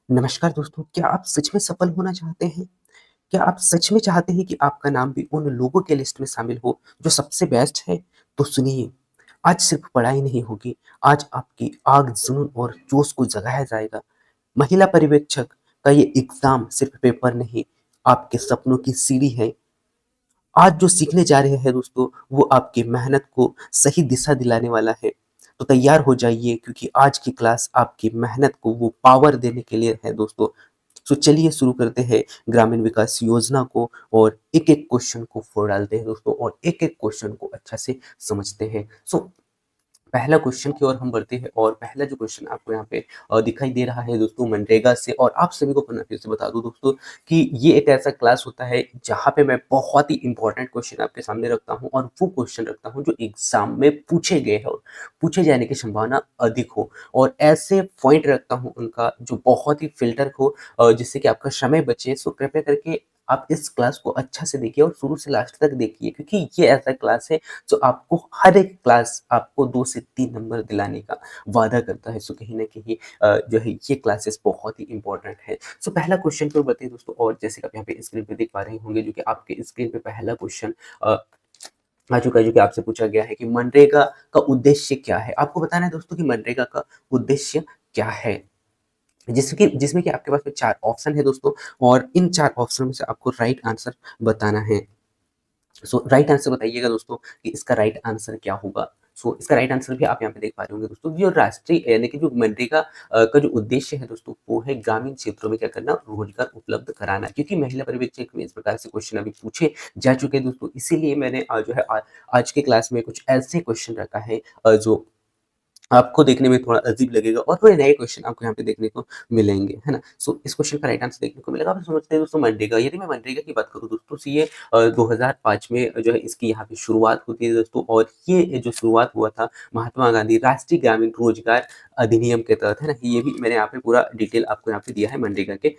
नमस्कार दोस्तों, क्या आप सच में सफल होना चाहते हैं? क्या आप सच में चाहते हैं कि आपका नाम भी उन लोगों के लिस्ट में शामिल हो जो सबसे बेस्ट है? तो सुनिए, आज सिर्फ पढ़ाई नहीं होगी, आज आपकी आग, जुनून और जोश को जगाया जाएगा। महिला पर्यवेक्षक का ये एग्ज़ाम सिर्फ पेपर नहीं, आपके सपनों की सीढ़ी है। आज जो सीखने जा रहे हैं दोस्तों, वो आपकी मेहनत को सही दिशा दिलाने वाला है। तो तैयार हो जाइए क्योंकि आज की क्लास आपकी मेहनत को वो पावर देने के लिए है दोस्तों। तो चलिए शुरू करते हैं ग्रामीण विकास योजना को और एक-एक क्वेश्चन को फोड़ डालते हैं दोस्तों और एक-एक क्वेश्चन को अच्छा से समझते हैं। पहला क्वेश्चन की ओर हम बढ़ते हैं और पहला जो क्वेश्चन आपको यहाँ पे दिखाई दे रहा है दोस्तों मनरेगा से। और आप सभी को मैं फिर से बता दूं दोस्तों कि ये एक ऐसा क्लास होता है जहाँ पे मैं बहुत ही इंपॉर्टेंट क्वेश्चन आपके सामने रखता हूँ और वो क्वेश्चन रखता हूँ जो एग्जाम में पूछे गए हैं और पूछे जाने की संभावना अधिक हो। और ऐसे पॉइंट रखता हूँ उनका जो बहुत ही फिल्टर हो, जिससे कि आपका समय बचे। सो कृपया करके आप इस क्लास को अच्छा से देखिए और शुरू से लास्ट तक देखिए क्योंकि ये ऐसा क्लास है जो आपको हर एक क्लास आपको 2 से 3 नंबर दिलाने का वादा करता है। सो कहीं न कहीं जो है ये क्लासेस बहुत ही इम्पोर्टेंट है। सो पहला क्वेश्चन तो बताइए दोस्तों, और जैसे कि आप यहाँ पे स्क्रीन पे देख पा रहे होंगे जो कि आपके स्क्रीन पे पहला क्वेश्चन अ, आ चुका है जो कि आपसे पूछा गया है कि मनरेगा का उद्देश्य क्या है? आपको बताना है दोस्तों कि मनरेगा का उद्देश्य क्या है? जिसमें कि आपके पास में 4 ऑप्शन है दोस्तों और इन 4 ऑप्शन में से आपको राइट आंसर बताना है। राइट आंसर बताइएगा दोस्तों कि इसका राइट आंसर क्या होगा। इसका राइट आंसर भी आप यहाँ पे देख पा रहे होंगे दोस्तों। जो राष्ट्रीय यानी कि जो मनरेगा का जो उद्देश्य है दोस्तों वो है ग्रामीण क्षेत्रों में क्या करना, रोजगार उपलब्ध कराना। क्योंकि महिला पर्यवेक्षक में इस प्रकार से क्वेश्चन अभी पूछे जा चुके हैं दोस्तों, इसीलिए मैंने जो है आज के क्लास में कुछ ऐसे क्वेश्चन रखा है जो आपको देखने में थोड़ा अजीब लगेगा और थोड़े नए क्वेश्चन आपको यहाँ पे देखने को मिलेंगे, है ना? इस क्वेश्चन का राइट आंसर देखने को मिलेगा। आप समझते हैं दोस्तों मनरेगा, यदि मैं मनरेगा की बात करूँ दोस्तों, तो ये 2005 में जो है इसकी यहाँ पे शुरुआत होती है दोस्तों। और ये जो शुरुआत हुआ था महात्मा गांधी राष्ट्रीय ग्रामीण रोजगार अधिनियम के तहत, है ना? ये भी मैंने यहाँ पे पूरा डिटेल आपको यहाँ पे दिया है मनरेगा के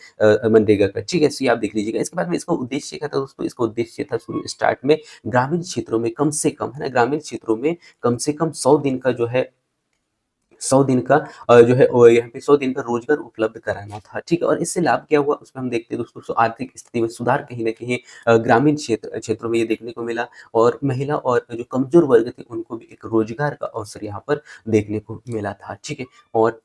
मनरेगा का, ठीक है? ये आप देख लीजिएगा। इसके बाद में इसका उद्देश्य क्या था दोस्तों? इसका उद्देश्य था शुरू स्टार्ट में ग्रामीण क्षेत्रों में कम से कम, है ना? ग्रामीण क्षेत्रों में कम से कम 100 दिन का जो है 100 दिन का जो है यहाँ पे 100 दिन का रोज़गार उपलब्ध कराना था, ठीक है? और इससे लाभ क्या हुआ उसमें हम देखते हैं दोस्तों। आर्थिक स्थिति में सुधार कहीं न कहीं ग्रामीण क्षेत्रों में ये देखने को मिला। और महिला और जो कमज़ोर वर्ग थे उनको भी एक रोज़गार का अवसर यहाँ पर देखने को मिला था, ठीक है? और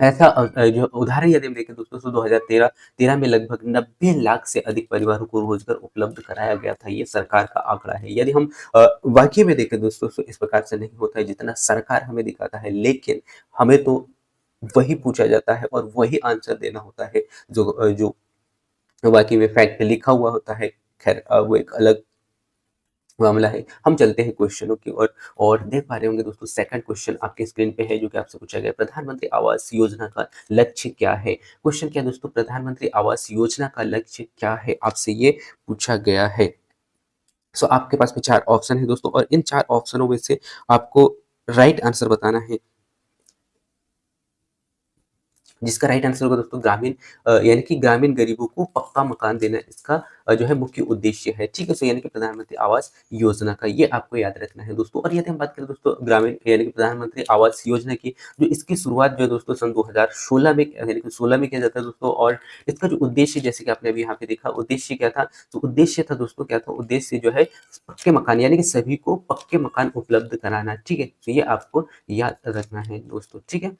ऐसा जो उदाहरण यदि हम देखें दोस्तों, 2013 में लगभग 90 लाख से अधिक परिवारों को रोज़गार उपलब्ध कराया गया था। ये सरकार का आंकड़ा है। यदि हम वाक़ई में देखें दोस्तों तो इस प्रकार से नहीं होता है जितना सरकार हमें दिखाता है, लेकिन हमें तो वही पूछा जाता है और वही आंसर देना होता है जो वाक़ई में फैक्ट पे लिखा हुआ होता है। ख़ैर वो एक अलग मामला है। हम चलते हैं क्वेश्चनों की ओर और देख पा रहे होंगे दोस्तों सेकंड क्वेश्चन आपके स्क्रीन पे है जो कि आपसे पूछा गया है, प्रधानमंत्री आवास योजना का लक्ष्य क्या है? क्वेश्चन क्या है दोस्तों, प्रधानमंत्री आवास योजना का लक्ष्य क्या है? आपसे ये पूछा गया है। आपके पास में 4 ऑप्शन है दोस्तों और इन 4 ऑप्शनों में से आपको राइट आंसर बताना है। जिसका राइट आंसर होगा दोस्तों ग्रामीण यानी कि ग्रामीण गरीबों को पक्का मकान देना इसका जो है मुख्य उद्देश्य है, ठीक है? यानी कि प्रधानमंत्री आवास योजना का ये आपको याद रखना है दोस्तों। और यदि हम बात करें दोस्तों ग्रामीण यानी कि प्रधानमंत्री आवास योजना की, जो इसकी शुरुआत जो है दोस्तों सन 2016 में यानी कि 16 में किया जाता है दोस्तों। और इसका जो उद्देश्य जैसे कि आपने अभी यहाँ पे देखा उद्देश्य क्या था? तो उद्देश्य था दोस्तों क्या था? उद्देश्य जो है पक्के मकान यानी कि सभी को पक्के मकान उपलब्ध कराना, ठीक है? तो ये आपको याद रखना है दोस्तों, ठीक है?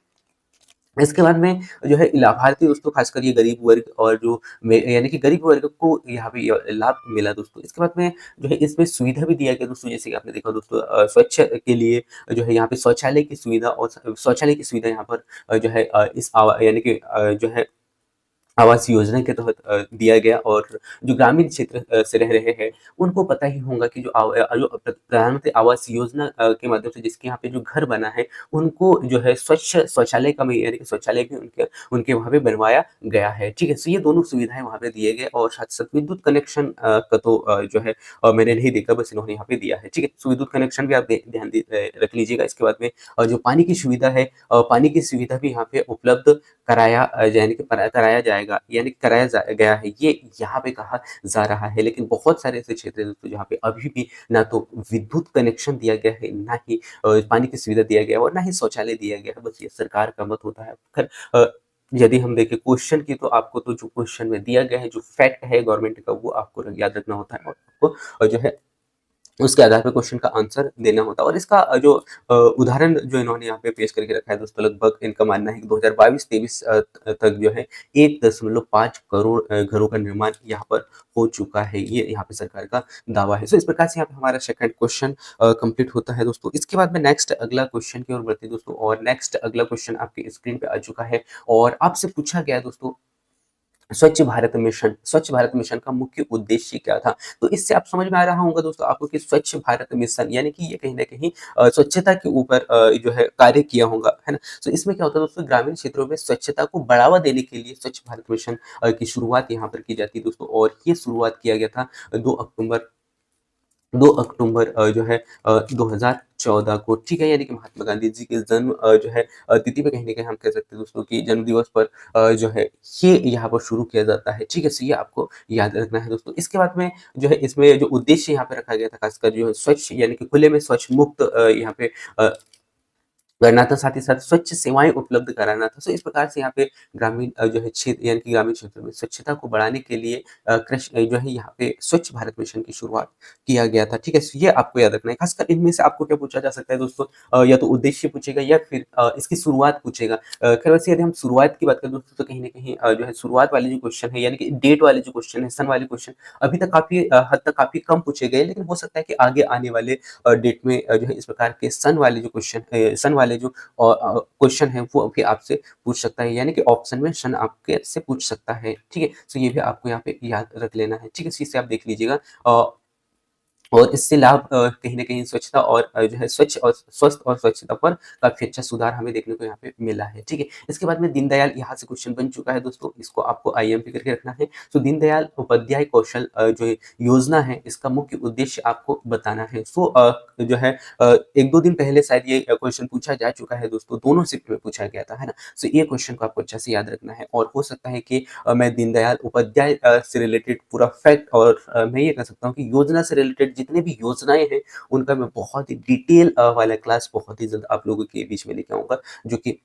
इसके बाद में जो है लाभार्थी दोस्तों खासकर ये गरीब वर्ग और जो यानी कि गरीब वर्ग को यहाँ पे लाभ मिला दोस्तों। इसके बाद में जो है इसमें सुविधा भी दिया गया दोस्तों, जैसे कि आपने देखा दोस्तों स्वच्छ के लिए जो है यहाँ पे शौचालय की सुविधा और शौचालय की सुविधा यहाँ पर जो है इस यानी कि जो है आवास योजना के तहत दिया गया। और जो ग्रामीण क्षेत्र से रह रहे हैं, उनको पता ही होगा कि जो प्रधानमंत्री आवास योजना के माध्यम से जिसके यहाँ पे जो घर बना है, उनको जो है स्वच्छ शौचालय का भी यानी कि शौचालय भी उनके उनके वहाँ पे बनवाया गया है, ठीक है? ये दोनों सुविधाएँ वहाँ पे दिए गए और साथ-साथ विद्युत कनेक्शन का तो जो है मैंने नहीं देखा, बस इन्होंने यहाँ पे दिया है, ठीक है? विद्युत कनेक्शन भी आप ध्यान रख लीजिएगा। इसके बाद में जो पानी की सुविधा है, पानी की सुविधा भी यहाँ पे उपलब्ध कराया यानी कि कराया जाएगा यानी कराया गया है, ये यहाँ पे कहा जा रहा है। लेकिन बहुत सारे ऐसे क्षेत्र हैं दोस्तों जहाँ पे अभी भी ना तो विद्युत कनेक्शन दिया गया है, ना ही पानी की सुविधा दिया गया है और ना ही शौचालय दिया गया है। बस ये सरकार का मत होता है। खैर यदि हम देखें क्वेश्चन की, तो आपको तो जो क्वेश्चन में दिया गया है, जो फैक्ट है गवर्नमेंट का, वो आपको याद रखना होता है और आपको जो है उसके आधार पे क्वेश्चन का आंसर देना होता है। और इसका जो उदाहरण जो इन्होंने यहाँ पे पेश करके रखा है दोस्तों, लगभग इनका मानना है कि 2022-23 तक जो है 1.5 करोड़ घरों का निर्माण यहाँ पर हो चुका है। ये यहाँ पे सरकार का दावा है। सो इस प्रकार से यहाँ पे हमारा सेकंड क्वेश्चन कंप्लीट होता है दोस्तों। इसके बाद में नेक्स्ट अगला क्वेश्चन की ओर बढ़ते हैं दोस्तों, और नेक्स्ट अगला क्वेश्चन आपकी स्क्रीन पे आ चुका है और आपसे पूछा गया है दोस्तों, स्वच्छ भारत मिशन का मुख्य उद्देश्य क्या था? तो इससे आप समझ में आ रहा होगा दोस्तों आपको कि स्वच्छ भारत मिशन यानी कि ये कहीं न कहीं स्वच्छता के ऊपर जो है कार्य किया होगा, है ना? तो इसमें क्या होता है दोस्तों, ग्रामीण क्षेत्रों में स्वच्छता को बढ़ावा देने के लिए स्वच्छ भारत मिशन की शुरुआत यहाँ पर की जाती है दोस्तों, और ये शुरुआत किया गया था 2 अक्टूबर 2 अक्टूबर जो है 2014 को, ठीक है? यानी कि महात्मा गांधी जी के जन्म जो है तिथि पे कहीं न कहीं हम कह सकते हैं दोस्तों कि जन्म दिवस पर जो है ये यहाँ पर शुरू किया जाता है, ठीक है? तो ये आपको याद रखना है दोस्तों। इसके बाद में जो है इसमें जो उद्देश्य यहाँ पे रखा गया था, खासकर जो है स्वच्छ यानी कि खुले में स्वच्छ मुक्त यहाँ पे करना था, साथ ही साथ स्वच्छ सेवाएँ उपलब्ध कराना था। तो इस प्रकार से यहाँ पे ग्रामीण जो है क्षेत्र यानी कि ग्रामीण क्षेत्र में स्वच्छता को बढ़ाने के लिए जो है यहाँ पे स्वच्छ भारत मिशन की शुरुआत किया गया था, ठीक है? तो ये आपको याद रखना है। खासकर इनमें से आपको क्या पूछा जा सकता है दोस्तों, या तो उद्देश्य पूछेगा या फिर इसकी शुरुआत पूछेगा। खैर वैसे यदि हम शुरुआत की बात करें दोस्तों, तो कहीं न कहीं जो है शुरुआत वाले जो क्वेश्चन है यानी कि डेट वाले जो क्वेश्चन है, सन वाले क्वेश्चन अभी तक काफ़ी हद तक काफ़ी कम पूछे गए हैं, लेकिन हो सकता है कि आगे आने वाले डेट में जो है इस प्रकार के सन वाले जो क्वेश्चन सन वाले जो क्वेश्चन है वो भी आपसे पूछ सकता है, यानी कि ऑप्शन में सन आपके से पूछ सकता है, ठीक है? तो ये भी आपको यहाँ पे याद रख लेना है, ठीक है? इस चीज़ से आप देख लीजिएगा। और इससे लाभ कहीं न कहीं स्वच्छता और जो है स्वच्छ और स्वस्थ और स्वच्छता पर काफ़ी अच्छा सुधार हमें देखने को यहाँ पे मिला है, ठीक है? इसके बाद में दीनदयाल यहाँ से क्वेश्चन बन चुका है दोस्तों, इसको आपको आईएमपी करके रखना है। तो दीनदयाल उपाध्याय कौशल जो योजना है, इसका मुख्य उद्देश्य आपको बताना है। सो जो है 1-2 दिन पहले शायद ये क्वेश्चन पूछा जा चुका है दोस्तों, दोनों शिफ्ट में पूछा गया था, है ना? सो ये क्वेश्चन को आपको अच्छे से याद रखना है, और हो सकता है कि मैं दीनदयाल उपाध्याय से रिलेटेड पूरा फैक्ट और मैं ये कह सकता हूँ कि योजना से रिलेटेड जितने भी योजनाएँ हैं, उनका मैं बहुत ही डिटेल वाला क्लास बहुत ही जल्द आप लोगों के बीच में लेके आऊँगा, जो कि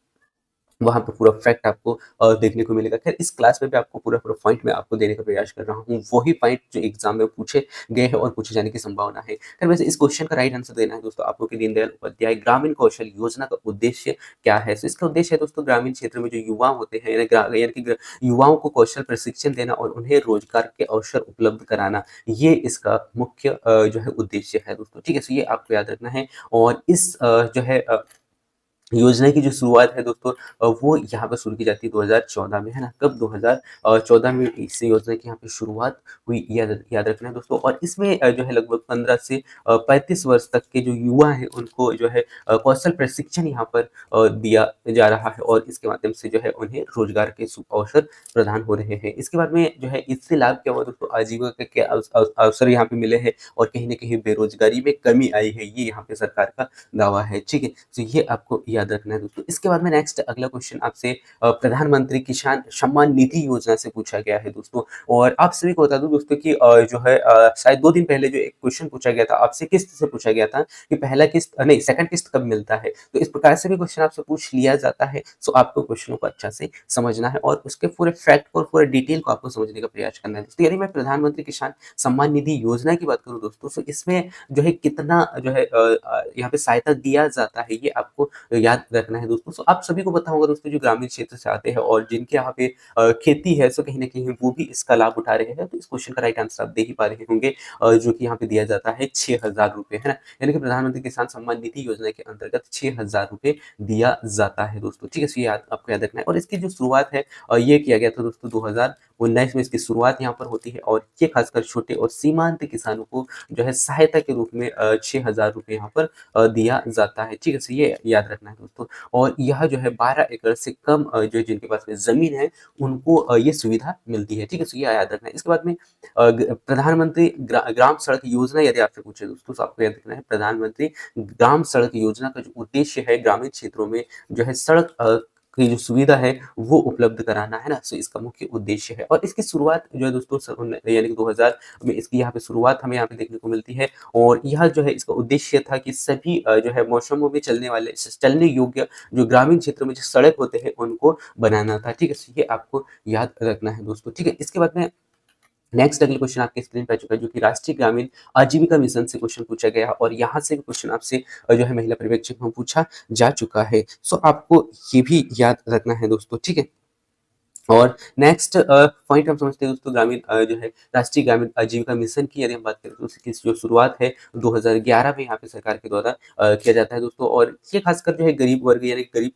वहाँ पे पूरा फैक्ट आपको देखने को मिलेगा। ख़ैर इस क्लास में भी आपको पूरा-पूरा पॉइंट मैं आपको देने का प्रयास कर रहा हूँ, वही पॉइंट जो एग्ज़ाम में पूछे गए हैं और पूछे जाने की संभावना है। ख़ैर वैसे इस क्वेश्चन का राइट आंसर देना है दोस्तों आपको कि दीनदयाल उपाध्याय ग्रामीण कौशल योजना का उद्देश्य क्या है? तो इसका उद्देश्य है दोस्तों ग्रामीण क्षेत्र में जो युवा होते हैं, यानी कि युवाओं को कौशल प्रशिक्षण देना और उन्हें रोज़गार के अवसर उपलब्ध कराना, ये इसका मुख्य जो है उद्देश्य है दोस्तों, ठीक है? तो ये आपको याद रखना है, और इस जो है योजना की जो शुरुआत है दोस्तों वो यहाँ पे शुरू की जाती है 2014 में, है ना? कब 2014 में इस योजना की यहाँ पे शुरुआत हुई, याद याद रखना है दोस्तों। और इसमें जो है लगभग 15 से 35 वर्ष तक के जो युवा हैं उनको जो है कौशल प्रशिक्षण यहाँ पर दिया जा रहा है, और इसके माध्यम से जो है उन्हें रोजगार के अवसर प्रदान हो रहे हैं। इसके बाद में जो है इससे लाभ क्या हुआ दोस्तों, आजीविका के अवसर यहाँ पे मिले हैं, और कहीं न कहीं बेरोजगारी में कमी आई है, ये यहाँ पे सरकार का दावा है, ठीक है? तो ये आपको याद रखना है दोस्तों। इसके बाद में नेक्स्ट अगला क्वेश्चन आपसे प्रधानमंत्री किसान सम्मान निधि योजना से पूछा गया है दोस्तों, और आप सभी को बता दूँ दोस्तों कि जो है शायद 2 दिन पहले जो एक क्वेश्चन पूछा गया था, आपसे किस्त से पूछा गया था कि पहला किस्त नहीं सेकंड किस्त कब मिलता है? तो इस प्रकार से भी क्वेश्चन आपसे पूछ लिया जाता है। सो आपको क्वेश्चनों को अच्छा से समझना है और उसके पूरे फैक्ट और पूरे डिटेल को आपको समझने का प्रयास करना है। दोस्तों यदि मैं प्रधानमंत्री किसान सम्मान निधि योजना की बात करूँ दोस्तों, तो इसमें जो है कितना जो है यहाँ पे सहायता दिया जाता है, ये आपको याद रखना है दोस्तों। सो आप सभी को पता होगा दोस्तों जो ग्रामीण क्षेत्र से आते हैं और जिनके यहाँ पे खेती है, सो कहीं न कहीं वो भी इसका लाभ उठा रहे हैं। तो इस क्वेश्चन का राइट आंसर आप दे ही पा रहे होंगे, जो कि यहाँ पे दिया जाता है 6,000 रुपए, है ना? यानी कि प्रधानमंत्री किसान सम्मान निधि योजना के अंतर्गत 6,000 रुपए दिया जाता है दोस्तों, ठीक है? सो ये आपको याद रखना है, और इसकी जो शुरुआत है ये किया गया था दोस्तों 2019 में इसकी शुरुआत यहाँ पर होती है, और ये खासकर छोटे और सीमांत किसानों को जो है सहायता के रूप में 6,000 रुपए यहाँ पर दिया जाता है, ठीक है? सो ये याद रखना है दोस्तों, और यह जो है 12 एकड़ से कम जो जिनके पास में ज़मीन है, उनको ये सुविधा मिलती है, ठीक है? सो ये याद रखना है। इसके बाद में प्रधानमंत्री ग्राम सड़क योजना यदि आपसे पूछे दोस्तों, तो आपको याद रखना है प्रधानमंत्री ग्राम सड़क योजना का जो उद्देश्य है ग्रामीण क्षेत्रों में जो है सड़क की जो सुविधा है वो उपलब्ध कराना, है ना? सो इसका मुख्य उद्देश्य है और इसकी शुरुआत जो है दोस्तों यानी कि 2000 में इसकी यहाँ पे शुरुआत हमें यहाँ पे देखने को मिलती है और यह जो है इसका उद्देश्य था कि सभी जो है मौसमों में चलने वाले चलने योग्य जो ग्रामीण क्षेत्रों में जो सड़क होते हैं उनको बनाना था, ठीक है? सो ये आपको याद रखना है दोस्तों, ठीक है? इसके बाद में नेक्स्ट अगला क्वेश्चन आपके स्क्रीन पे आ चुका है जो कि राष्ट्रीय ग्रामीण आजीविका मिशन से क्वेश्चन पूछा गया है और यहाँ से भी क्वेश्चन आपसे जो है महिला पर्यवेक्षक में पूछा जा चुका है। सो आपको ये भी याद रखना है दोस्तों, ठीक है? और नेक्स्ट पॉइंट हम समझते हैं दोस्तों ग्रामीण जो है राष्ट्रीय ग्रामीण आजीविका मिशन की यदि हम बात करें तो उसकी जो शुरुआत है 2011 में यहाँ पे सरकार के द्वारा किया जाता है दोस्तों और ये खासकर जो है गरीब वर्ग यानी गरीब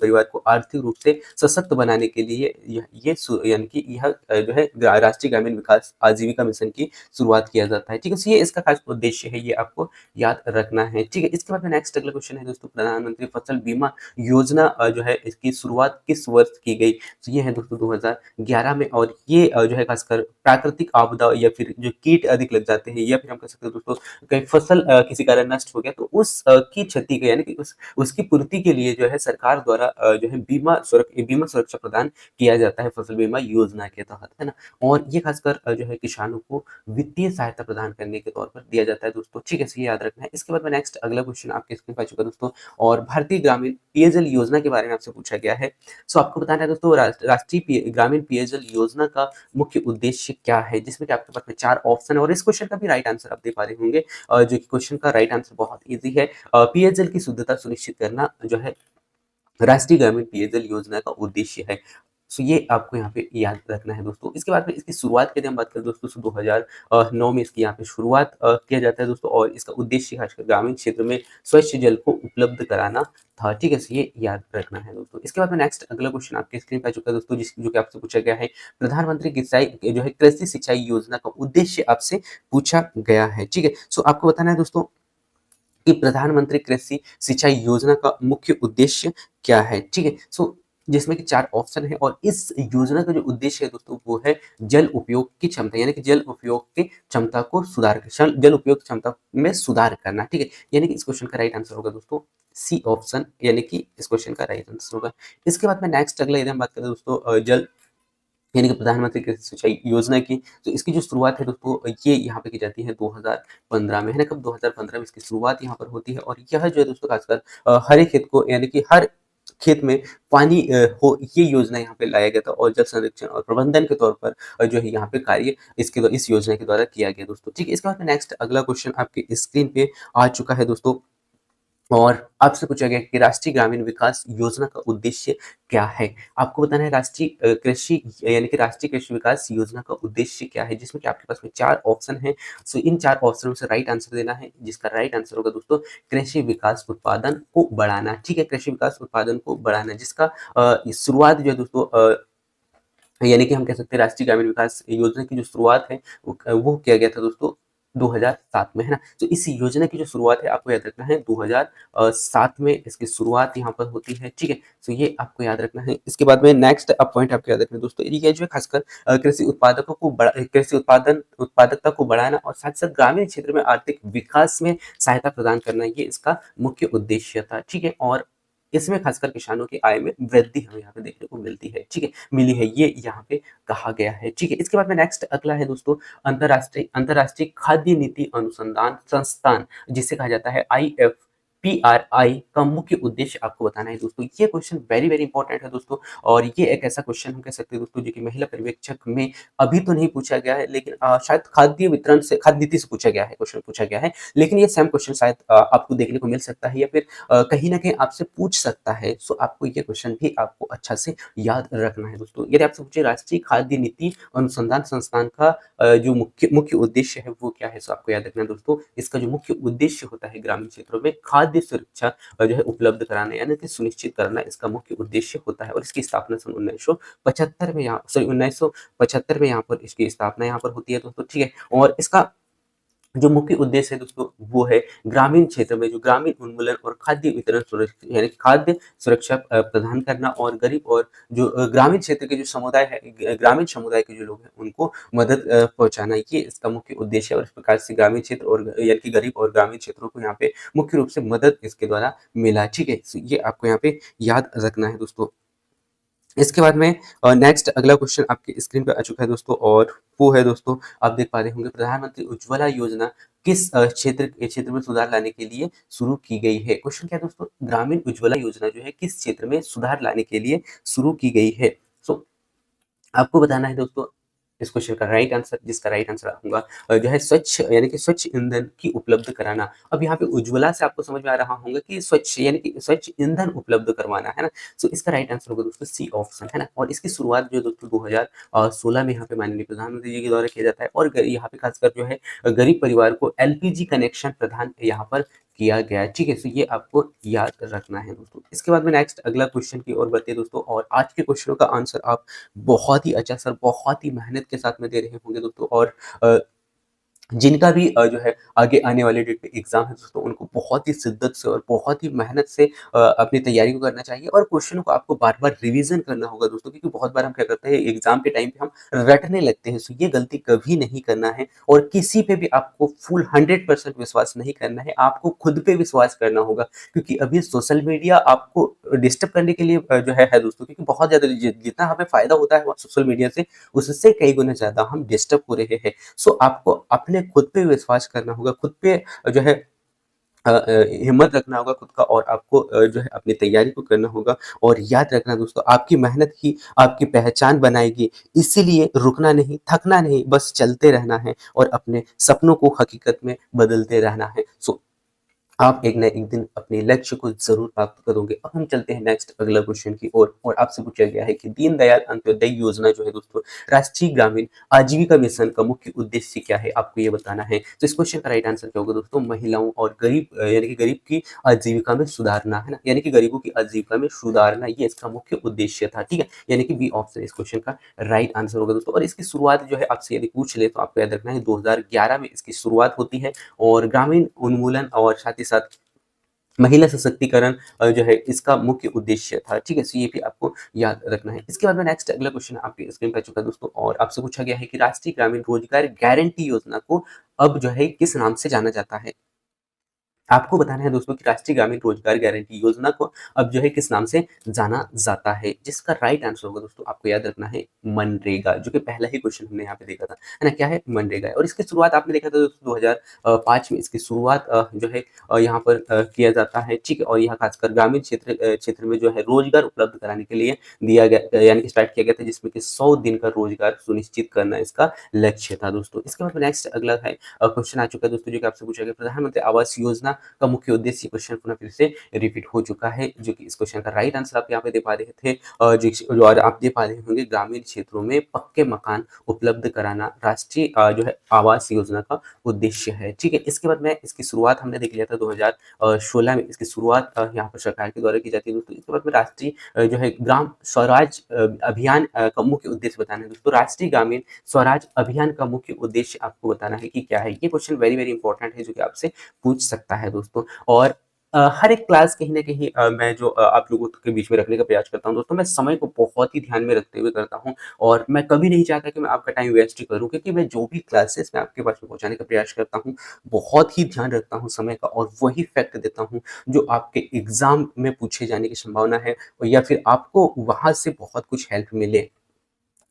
परिवार को आर्थिक रूप से सशक्त बनाने के लिए यानी कि यह जो है राष्ट्रीय ग्रामीण विकास आजीविका मिशन की शुरुआत किया जाता है, ठीक है? तो ये इसका खास उद्देश्य है, ये आपको याद रखना है, ठीक है? इसके बाद में नेक्स्ट अगला क्वेश्चन है दोस्तों प्रधानमंत्री फसल बीमा योजना जो है इसकी शुरुआत किस वर्ष की गई? तो ये है दोस्तों 2011 में और ये जो है खासकर प्राकृतिक आपदा या फिर जो कीट अधिक लग जाते हैं या फिर हम कह सकते हैं दोस्तों कहीं फसल किसी कारण नष्ट हो गया तो उस की क्षति का यानी कि उसकी पूर्ति के लिए जो है सरकार द्वारा जो है बीमा सुरक्षा प्रदान किया जाता है फसल बीमा योजना के तहत, है ना? और ये खासकर जो है किसानों को वित्तीय सहायता प्रदान करने के तौर पर दिया जाता है दोस्तों, ठीक है? तो ये याद रखना है। इसके बाद में नेक्स्ट अगला क्वेश्चन आपके स्क्रीन पे आ चुका है दोस्तों और भारतीय ग्रामीण पेयजल योजना के बारे में आपसे पूछा गया है। सो आपको बताना है दोस्तों राष्ट्रीय ग्रामीण पेयजल योजना का मुख्य उद्देश्य क्या है जिसमें कि आपके पास में 4 ऑप्शन है और इस क्वेश्चन का भी राइट आंसर आप दे पा रहे होंगे जो कि क्वेश्चन का राइट आंसर बहुत इजी है पेयजल की शुद्धता सुनिश्चित करना जो है राष्ट्रीय ग्रामीण पेयजल योजना का उद्देश्य है। सो ये आपको यहाँ पे याद रखना है दोस्तों। इसके बाद में इसकी शुरुआत की यदि हम बात करें दोस्तों सो 2009 में इसकी यहाँ पे शुरुआत किया जाता है दोस्तों और इसका उद्देश्य खासकर ग्रामीण क्षेत्र में स्वच्छ जल को उपलब्ध कराना था, ठीक है? सो ये याद रखना है दोस्तों। इसके बाद में नेक्स्ट अगला क्वेश्चन आपके स्क्रीन पे आ चुका है दोस्तों जो कि आपसे पूछा गया है प्रधानमंत्री जो है कृषि सिंचाई योजना का उद्देश्य आपसे पूछा गया है, ठीक है? सो आपको बताना है दोस्तों कि प्रधानमंत्री कृषि सिंचाई योजना का मुख्य उद्देश्य क्या है, ठीक है? सो जिसमें कि 4 ऑप्शन है और इस योजना का जो उद्देश्य है दोस्तों वो है जल उपयोग की क्षमता यानी कि जल उपयोग की क्षमता को जल उपयोग क्षमता में सुधार करना, ठीक है? यानी कि इस क्वेश्चन का राइट आंसर होगा दोस्तों सी ऑप्शन यानी कि इस क्वेश्चन का राइट आंसर होगा। इसके बाद में नेक्स्ट अगला यदि हम बात करें दोस्तों जल यानी कि प्रधानमंत्री कृषि सिंचाई योजना की, तो इसकी जो शुरुआत है दोस्तों ये यहाँ पे की जाती है 2015 में, है ना? कब 2015 में इसकी शुरुआत यहाँ पर होती है और यह जो है दोस्तों खासकर हर एक खेत को यानी कि हर खेत में पानी हो ये योजना यहाँ पे लाया गया था और जल संरक्षण और प्रबंधन के तौर पर जो है यहाँ पे कार्य इस योजना के द्वारा किया गया दोस्तों, ठीक है? इसके बाद में नेक्स्ट अगला क्वेश्चन आपके स्क्रीन पे आ चुका है दोस्तों और आपसे पूछा गया कि राष्ट्रीय ग्रामीण विकास योजना का उद्देश्य क्या है? आपको बताना है राष्ट्रीय कृषि यानी कि राष्ट्रीय कृषि विकास योजना का उद्देश्य क्या है? जिसमें कि आपके पास में 4 ऑप्शन हैं। सो इन 4 ऑप्शनों से राइट आंसर देना है, जिसका राइट आंसर होगा दोस्तों कृषि विकास उत्पादन को बढ़ाना, ठीक है? कृषि विकास उत्पादन को बढ़ाना जिसका शुरुआत जो है दोस्तों यानी कि हम कह सकते हैं राष्ट्रीय ग्रामीण विकास योजना की जो शुरुआत है वो किया गया था दोस्तों 2007 में, है ना? तो इस योजना की जो शुरुआत है आपको याद रखना है 2007 में इसकी शुरुआत यहाँ पर होती है, ठीक है? तो ये आपको याद रखना है। इसके बाद में नेक्स्ट अब पॉइंट आपको याद रखना है दोस्तों ये जो है खासकर कृषि उत्पादकता को बढ़ाना और साथ-साथ ग्रामीण क्षेत्र में आर्थिक विकास में सहायता प्रदान करना ये इसका मुख्य उद्देश्य था, ठीक है? और इसमें खासकर किसानों की आय में वृद्धि हमें यहाँ पे देखने को मिलती है, ठीक है? मिली है ये यहाँ पे कहा गया है, ठीक है? इसके बाद में नेक्स्ट अगला है दोस्तों अंतर्राष्ट्रीय खाद्य नीति अनुसंधान संस्थान जिसे कहा जाता है IFPRI का मुख्य उद्देश्य आपको बताना है दोस्तों। ये क्वेश्चन वेरी वेरी इंपॉर्टेंट है दोस्तों और ये एक ऐसा क्वेश्चन हम कह सकते हैं दोस्तों जो कि महिला पर्यवेक्षक में अभी तो नहीं पूछा गया है लेकिन शायद खाद्य नीति से पूछा गया है क्वेश्चन पूछा गया है। लेकिन ये सेम क्वेश्चन शायद आपको देखने को मिल सकता है या फिर कहीं न कहीं आपसे पूछ सकता है। सो आपको ये क्वेश्चन भी आपको अच्छा से याद रखना है दोस्तों। यदि आपसे पूछे राष्ट्रीय खाद्य नीति अनुसंधान संस्थान का जो मुख्य मुख्य उद्देश्य है वो क्या है? सो आपको याद रखना है दोस्तों इसका जो मुख्य उद्देश्य होता है ग्रामीण क्षेत्रों में खाद्य सुरक्षा जो है उपलब्ध कराना यानी कि सुनिश्चित करना इसका मुख्य उद्देश्य होता है और इसकी स्थापना सन 1975 में यहाँ पर इसकी स्थापना यहाँ पर होती है दोस्तों, ठीक है? और इसका जो मुख्य उद्देश्य है दोस्तों वो है ग्रामीण क्षेत्र में जो ग्रामीण उन्मूलन और खाद्य वितरण यानी खाद्य सुरक्षा प्रदान करना और गरीब और जो ग्रामीण क्षेत्र के जो समुदाय है ग्रामीण समुदाय के जो लोग हैं उनको मदद पहुंचाना, ये इसका मुख्य उद्देश्य है। और इस प्रकार से ग्रामीण क्षेत्र और यानी कि गरीब और ग्रामीण क्षेत्रों को यहाँ पे मुख्य रूप से मदद इसके द्वारा मिला। ठीक है, ये आपको यहाँ पे याद रखना है दोस्तों। इसके बाद में नेक्स्ट अगला क्वेश्चन आपकी स्क्रीन पे आ चुका है दोस्तों, और वो है दोस्तों, आप देख पा रहे होंगे, प्रधानमंत्री उज्ज्वला योजना किस क्षेत्र में सुधार लाने के लिए शुरू की गई है। क्वेश्चन क्या है दोस्तों, ग्रामीण उज्ज्वला योजना जो है किस क्षेत्र में सुधार लाने के लिए शुरू की गई है। सो आपको बताना है दोस्तों इस क्वेश्चन का राइट आंसर, जिसका राइट आंसर होगा जो है स्वच्छ यानी कि स्वच्छ ईंधन की उपलब्ध कराना। अब यहाँ पे उज्ज्वला से आपको समझ में आ रहा होगा कि स्वच्छ यानी कि स्वच्छ ईंधन उपलब्ध करवाना है ना। सो इसका राइट आंसर होगा दोस्तों सी ऑप्शन, है ना। और इसकी शुरुआत जो दोस्तों 2016 में यहाँ पे माननीय प्रधानमंत्री जी के द्वारा किया जाता है, और यहाँ पे खासकर जो है गरीब परिवार को एलपीजी कनेक्शन प्रदान यहाँ पर किया गया है। ठीक है, तो ये आपको याद रखना है दोस्तों। इसके बाद में नेक्स्ट अगला क्वेश्चन की ओर बढ़ते हैं दोस्तों, और आज के क्वेश्चनों का आंसर आप बहुत ही अच्छा सर, बहुत ही मेहनत के साथ में दे रहे होंगे दोस्तों, और अ, जिनका भी जो है आगे आने वाले डेट पे एग्ज़ाम है दोस्तों, उनको बहुत ही शिद्दत से और बहुत ही मेहनत से अपनी तैयारी को करना चाहिए, और क्वेश्चनों को आपको बार-बार रिवीज़न करना होगा दोस्तों, क्योंकि बहुत बार हम क्या करते हैं एग्ज़ाम के टाइम पे हम रटने लगते हैं। सो ये गलती कभी नहीं करना है, और किसी पे भी आपको फुल 100% विश्वास नहीं करना है, आपको खुद पे विश्वास करना होगा, क्योंकि अभी सोशल मीडिया आपको डिस्टर्ब करने के लिए जो है दोस्तों, क्योंकि बहुत ज़्यादा जितना हमें फ़ायदा होता है सोशल मीडिया से, उससे कई गुना ज़्यादा हम डिस्टर्ब हो रहे हैं। सो आपको अपने खुद पे विश्वास करना होगा, खुद पे जो है हिम्मत रखना होगा खुद का, और आपको जो है अपनी तैयारी को करना होगा। और याद रखना दोस्तों, आपकी मेहनत ही आपकी पहचान बनाएगी, इसीलिए रुकना नहीं, थकना नहीं, बस चलते रहना है और अपने सपनों को हकीकत में बदलते रहना है। सो आप एक ना एक दिन अपने लक्ष्य को ज़रूर प्राप्त करोगे। अब हम चलते हैं नेक्स्ट अगला क्वेश्चन की ओर, और आपसे पूछा गया है कि दीनदयाल अंत्योदय योजना जो है दोस्तों, राष्ट्रीय ग्रामीण आजीविका मिशन का मुख्य उद्देश्य क्या है, आपको ये बताना है। तो इस क्वेश्चन का राइट आंसर क्या होगा दोस्तों, महिलाओं और गरीब यानी कि गरीब की आजीविका में सुधारना, है ना, यानी कि गरीबों की आजीविका में सुधारना, ये इसका मुख्य उद्देश्य था। ठीक है, यानी कि बी ऑप्शन इस क्वेश्चन का राइट आंसर होगा दोस्तों। और इसकी शुरुआत जो है आपसे यदि पूछ ले तो आपको याद रखना है 2011 में इसकी शुरुआत होती है, और ग्रामीण उन्मूलन और साथ ही साथ महिला सशक्तिकरण जो है इसका मुख्य उद्देश्य था। ठीक है, सो ये भी आपको याद रखना है। इसके बाद में नेक्स्ट अगला क्वेश्चन आपकी स्क्रीन पे आ चुका है दोस्तों, और आपसे पूछा गया है कि राष्ट्रीय ग्रामीण रोजगार गारंटी योजना को अब जो है किस नाम से जाना जाता है। आपको बताना है दोस्तों कि राष्ट्रीय ग्रामीण रोजगार गारंटी योजना को अब जो है किस नाम से जाना जाता है, जिसका राइट आंसर होगा दोस्तों, आपको याद रखना है मनरेगा, जो कि पहला ही क्वेश्चन हमने यहाँ पे देखा था, है ना, क्या है मनरेगा है। और इसकी शुरुआत आपने देखा था दोस्तों 2005 में इसकी शुरुआत जो है यहाँ पर किया जाता है। ठीक है, और यहाँ खासकर ग्रामीण क्षेत्र में जो है रोजगार उपलब्ध कराने के लिए दिया गया, यानी कि स्टार्ट किया गया था, जिसमें कि 100 दिन का रोजगार सुनिश्चित करना इसका लक्ष्य था दोस्तों। इसके बाद नेक्स्ट अगला है क्वेश्चन आ चुका है दोस्तों, जो कि आपसे पूछा गया, प्रधानमंत्री आवास योजना का मुख्य उद्देश्य, क्वेश्चन पुनः फिर से रिपीट हो चुका है, जो कि इस क्वेश्चन का राइट आंसर आप यहाँ पे दे पा रहे थे, जो और आप दे पा रहे होंगे, ग्रामीण क्षेत्रों में पक्के मकान उपलब्ध कराना राष्ट्रीय जो है आवास योजना का उद्देश्य है। ठीक है, इसके बाद में इसकी शुरुआत हमने देख लिया था 2016 में इसकी शुरुआत यहाँ पर सरकार के द्वारा की जाती है दोस्तों। इसके बाद में राष्ट्रीय जो है ग्राम स्वराज अभियान का मुख्य उद्देश्य बताना है दोस्तों। राष्ट्रीय ग्रामीण स्वराज अभियान का मुख्य उद्देश्य आपको बताना है कि क्या है। ये क्वेश्चन वेरी वेरी इंपॉर्टेंट है, जो कि आपसे पूछ सकता है दोस्तों। और हर एक क्लास कहीं न कहीं मैं जो आप लोगों के बीच में रखने का प्रयास करता हूँ दोस्तों, मैं समय को बहुत ही ध्यान में रखते हुए करता हूँ, और मैं कभी नहीं चाहता कि मैं आपका टाइम वेस्ट करूँ, क्योंकि मैं जो भी क्लासेस मैं आपके पास में पहुँचाने का प्रयास करता हूँ, बहुत ही ध्यान रखता हूँ समय का, और वही फैक्ट देता हूँ जो आपके एग्ज़ाम में पूछे जाने की संभावना है, या फिर आपको वहाँ से बहुत कुछ हेल्प मिले।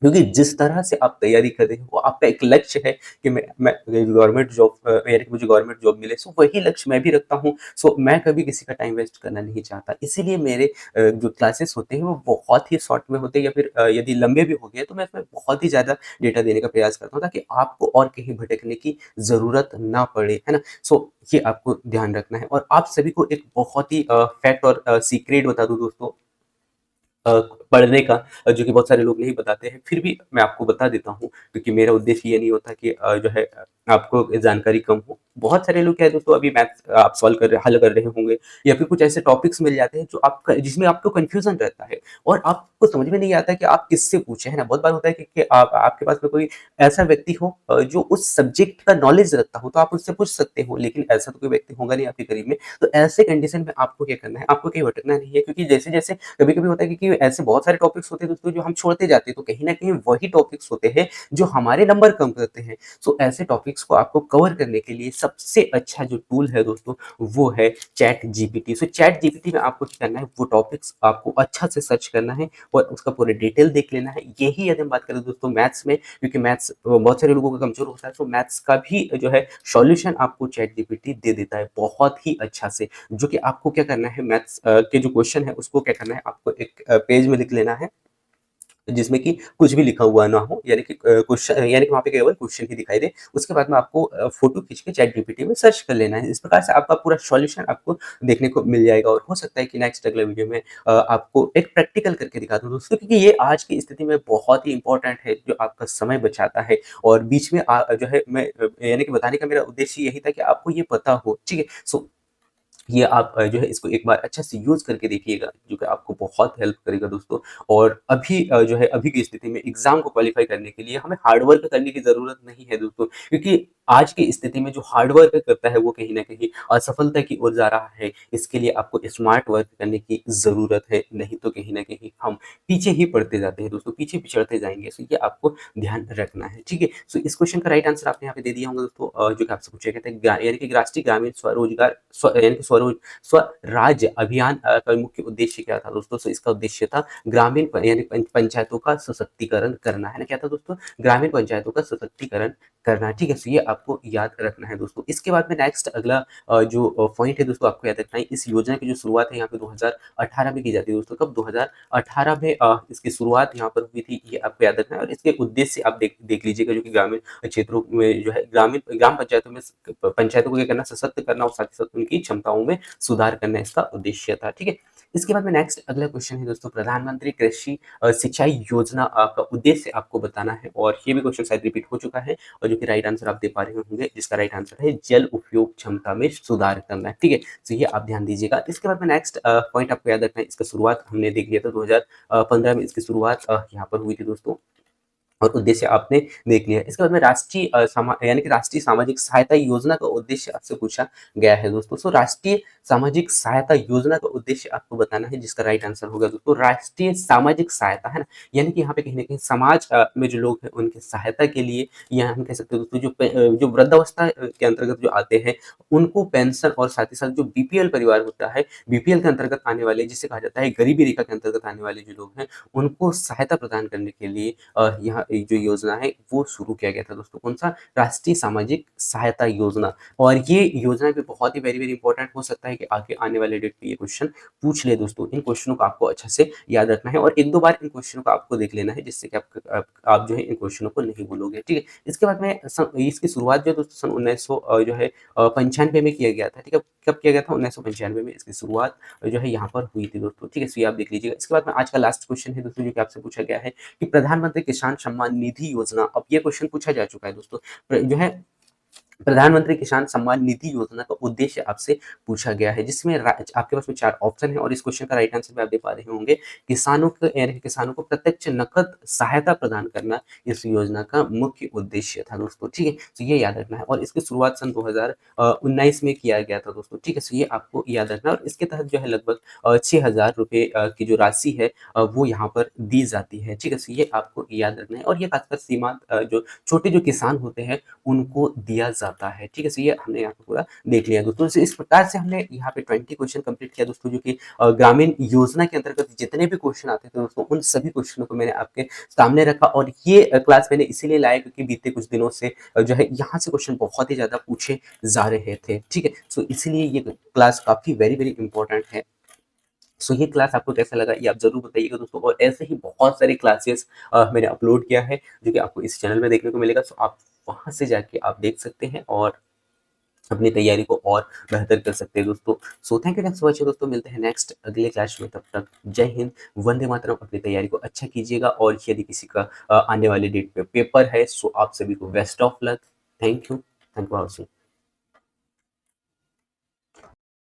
क्योंकि जिस तरह से आप तैयारी कर रहे हो, वो आपका एक लक्ष्य है कि मैं गवर्नमेंट जॉब यानी कि मुझे गवर्नमेंट जॉब मिले, सो वही लक्ष्य मैं भी रखता हूँ। सो मैं कभी किसी का टाइम वेस्ट करना नहीं चाहता। इसीलिए मेरे जो क्लासेस होते हैं वो बहुत ही शॉर्ट में होते हैं, या फिर यदि लंबे भी हो गए तो मैं इसमें बहुत ही ज़्यादा डेटा देने का प्रयास करता हूँ, ताकि आपको और कहीं भटकने की ज़रूरत ना पड़े, है ना? सो ये आपको ध्यान रखना है। और आप सभी को एक बहुत ही फैक्ट और सीक्रेट बता दूँ दोस्तों, अ, पढ़ने का, जो कि बहुत सारे लोग नहीं बताते हैं, फिर भी मैं आपको बता देता हूँ, क्योंकि मेरा उद्देश्य ये नहीं होता कि जो है आपको जानकारी कम हो। बहुत सारे लोग क्या है दोस्तों, अभी मैथ्स आप सॉल्व कर रहे हल कर रहे होंगे, या फिर कुछ ऐसे टॉपिक्स मिल जाते हैं जो आपका जिसमें आपको कन्फ्यूज़न रहता है और आपको समझ में नहीं आता कि आप किससे पूछें, है ना? बहुत बार होता है कि आप आपके पास में कोई ऐसा व्यक्ति हो जो उस सब्जेक्ट का नॉलेज रखता हो, तो आप उससे पूछ सकते हो, लेकिन ऐसा तो कोई व्यक्ति होगा नहीं आपके करीब में। तो ऐसे कंडीशन में आपको क्या करना है, आपको कहीं भटकना नहीं है, क्योंकि जैसे-जैसे कभी-कभी होता है कि ऐसे बहुत सारे टॉपिक्स होते हैं दोस्तों जो हम छोड़ते जाते हैं, तो कहीं न कहीं वही टॉपिक्स होते हैं जो हमारे नंबर कम करते हैं। सो ऐसे टॉपिक्स को आपको कवर करने के लिए सबसे अच्छा जो टूल है दोस्तों, वो है चैट जीपीटी। सो चैट जीपीटी में आपको क्या करना है, वो टॉपिक्स आपको अच्छा से सर्च करना है और उसका पूरा डिटेल देख लेना है। यही यदि हम बात करें दोस्तों मैथ्स में, क्योंकि मैथ्स बहुत सारे लोगों का कमज़ोर होता है, तो मैथ्स का भी जो है सॉल्यूशन आपको चैट जीपीटी दे देता है बहुत ही अच्छा से। जो कि आपको क्या करना है, मैथ्स के जो क्वेश्चन है उसको क्या करना है, आपको एक पेज में लिख लेना है जिसमें कि कुछ भी लिखा हुआ ना हो, यानी कि क्वेश्चन, यानी कि वहाँ पे केवल क्वेश्चन ही दिखाई दे। उसके बाद में आपको फ़ोटो खींच के चैट जीपीटी में सर्च कर लेना है। इस प्रकार से आपका पूरा सॉल्यूशन आपको देखने को मिल जाएगा और हो सकता है कि नेक्स्ट अगले वीडियो में आपको एक प्रैक्टिकल करके दिखा दूँ दोस्तों, क्योंकि ये आज की स्थिति में बहुत ही इम्पोर्टेंट है, जो आपका समय बचाता है और बीच में जो है मैं यानी कि बताने का मेरा उद्देश्य यही था कि आपको ये पता हो, ठीक है? सो ये आप जो है इसको एक बार अच्छे से यूज़ करके देखिएगा, जो कि आपको बहुत हेल्प करेगा दोस्तों। और अभी जो है अभी की स्थिति में एग्ज़ाम को क्वालीफ़ाई करने के लिए हमें हार्ड वर्क करने की ज़रूरत नहीं है दोस्तों, क्योंकि आज की स्थिति में जो हार्ड वर्क करता है वो कहीं न कहीं असफलता की ओर जा रहा है। इसके लिए आपको स्मार्ट वर्क करने की ज़रूरत है, नहीं तो कहीं न कहीं हम पीछे ही पड़ते जाते हैं दोस्तों, पीछे पिछड़ते जाएँगे। सो ये आपको ध्यान रखना है, ठीक है? सो इस क्वेश्चन का राइट आंसर आपने यहाँ पे दे दिया होगा दोस्तों, जो कि आपसे पूछा गया था, यानी कि राष्ट्रीय ग्रामीण स्वरोजगार यानी कि स्वराज अभियान का मुख्य उद्देश्य क्या था दोस्तों? सो इसका उद्देश्य था ग्रामीण यानी पंचायतों का सशक्तिकरण करना, है ना? क्या था दोस्तों? ग्रामीण पंचायतों का सशक्तिकरण करना, ठीक है? सो ये आपको याद रखना है दोस्तों। इसके बाद में नेक्स्ट अगला जो पॉइंट है दोस्तों, आपको याद रखना है, इस योजना की जो शुरुआत है यहाँ पे 2018 में की जाती है दोस्तों। कब? 2018 में इसकी शुरुआत यहाँ पर हुई थी, ये आपको याद रखना है और इसके उद्देश्य आप देख देख लीजिएगा, जो कि ग्रामीण क्षेत्रों में जो है ग्राम पंचायतों में पंचायतों को क्या करना, सशक्त करना और साथ ही साथ उनकी क्षमताओं में सुधार करना इसका उद्देश्य था, ठीक है? इसके बाद में नेक्स्ट अगला क्वेश्चन है दोस्तों, प्रधानमंत्री कृषि सिंचाई योजना का उद्देश्य आपको बताना है और ये भी क्वेश्चन शायद रिपीट हो चुका है और जो कि राइट आंसर आप दे पा रहे होंगे, जिसका राइट आंसर है जल उपयोग क्षमता में सुधार करना है, ठीक है? तो ये आप ध्यान दीजिएगा। इसके बाद में नेक्स्ट पॉइंट आपको याद रखना है, इसका शुरुआत हमने देख लिया था 2015 में इसकी शुरुआत यहाँ पर हुई थी दोस्तों। और उद्देश्य आपने देख लिया। इसके बाद में राष्ट्रीय यानी कि राष्ट्रीय सामाजिक सहायता योजना का उद्देश्य आपसे पूछा गया है दोस्तों। सो राष्ट्रीय सामाजिक सहायता योजना का उद्देश्य आपको बताना है, जिसका राइट आंसर होगा दोस्तों राष्ट्रीय सामाजिक सहायता, है ना? यानी कि यहाँ पे कहीं न कहीं समाज में जो लोग हैं उनकी सहायता के लिए, या हम कह सकते हैं दोस्तों जो वृद्धावस्था के अंतर्गत जो आते हैं, उनको पेंशन और साथ ही साथ जो बीपीएल परिवार होता है, बीपीएल के अंतर्गत आने वाले, जिसे कहा जाता है गरीबी रेखा के अंतर्गत आने वाले जो लोग हैं, उनको सहायता प्रदान करने के लिए यहाँ एक जो योजना है वो शुरू किया गया था दोस्तों। कौन-सा? राष्ट्रीय सामाजिक सहायता योजना। और ये योजना भी बहुत ही वेरी इंपॉर्टेंट हो सकता है कि आगे आने वाले डेट पे ये क्वेश्चन पूछ ले दोस्तों। इन क्वेश्चनों को आपको अच्छे से याद रखना है और 1-2 बार इन क्वेश्चनों को आपको देख लेना है, जिससे कि आप जो है इन क्वेश्चनों को नहीं भूलोगे, ठीक है? इसके बाद में इसकी शुरुआत जो है दोस्तों सन 1900 जो है 95 में किया गया था, ठीक है? कब किया गया था? 1995 में इसकी शुरुआत जो है यहाँ पर हुई थी दोस्तों, ठीक है? सो ये आप देख लीजिएगा। इसके बाद में आज का लास्ट क्वेश्चन है दोस्तों, जो कि आपसे पूछा गया है कि प्रधानमंत्री किसान सम्मान निधि योजना, अब ये क्वेश्चन पूछा जा चुका है दोस्तों। जो है प्रधानमंत्री किसान सम्मान निधि योजना का उद्देश्य आपसे पूछा गया है, जिसमें आपके पास में 4 ऑप्शन है और इस क्वेश्चन का राइट आंसर भी आप दे पा रहे होंगे। किसानों को प्रत्यक्ष नकद सहायता प्रदान करना इस योजना का मुख्य उद्देश्य था दोस्तों, ठीक है? तो ये याद रखना है और इसकी शुरुआत सन 2019 में किया गया था दोस्तों, ठीक है? सो ये आपको याद रखना है और इसके तहत जो है लगभग 6000 रुपए की जो राशि है वो यहाँ पर दी जाती है, ठीक है? सो ये आपको याद रखना है और ये खासकर सीमांत जो छोटे जो किसान होते हैं उनको दिया जाता है, ठीक है? सो ये हमने यहाँ पे पूरा देख लिया दोस्तों। तो इस प्रकार से हमने यहाँ पे 20 क्वेश्चन कंप्लीट किया दोस्तों, जो कि ग्रामीण योजना के अंतर्गत जितने भी क्वेश्चन आते थे दोस्तों, उन सभी क्वेश्चनों को मैंने आपके सामने रखा और ये क्लास मैंने इसीलिए लाया क्योंकि बीते कुछ दिनों से जो है यहाँ से क्वेश्चन बहुत ही ज़्यादा पूछे जा रहे थे, ठीक है? सो इसीलिए ये क्लास काफ़ी वेरी इंपॉर्टेंट है। सो ये क्लास आपको कैसा लगा ये आप ज़रूर बताइएगा दोस्तों और ऐसे ही बहुत सारी क्लासेस मैंने अपलोड किया है, जो कि आपको इस चैनल में देखने को मिलेगा। सो आप वहाँ से जाके आप देख सकते हैं और अपनी तैयारी को और बेहतर कर सकते हैं दोस्तों। So thank you, thanks for watching दोस्तों, मिलते हैं नेक्स्ट अगले क्लास में, तब तक जय हिंद, वंदे मातरम। अपनी तैयारी को अच्छा कीजिएगा और यदि किसी का आने वाली डेट पे पेपर है, सो आप सभी को best of luck. Thank you, thank for watching.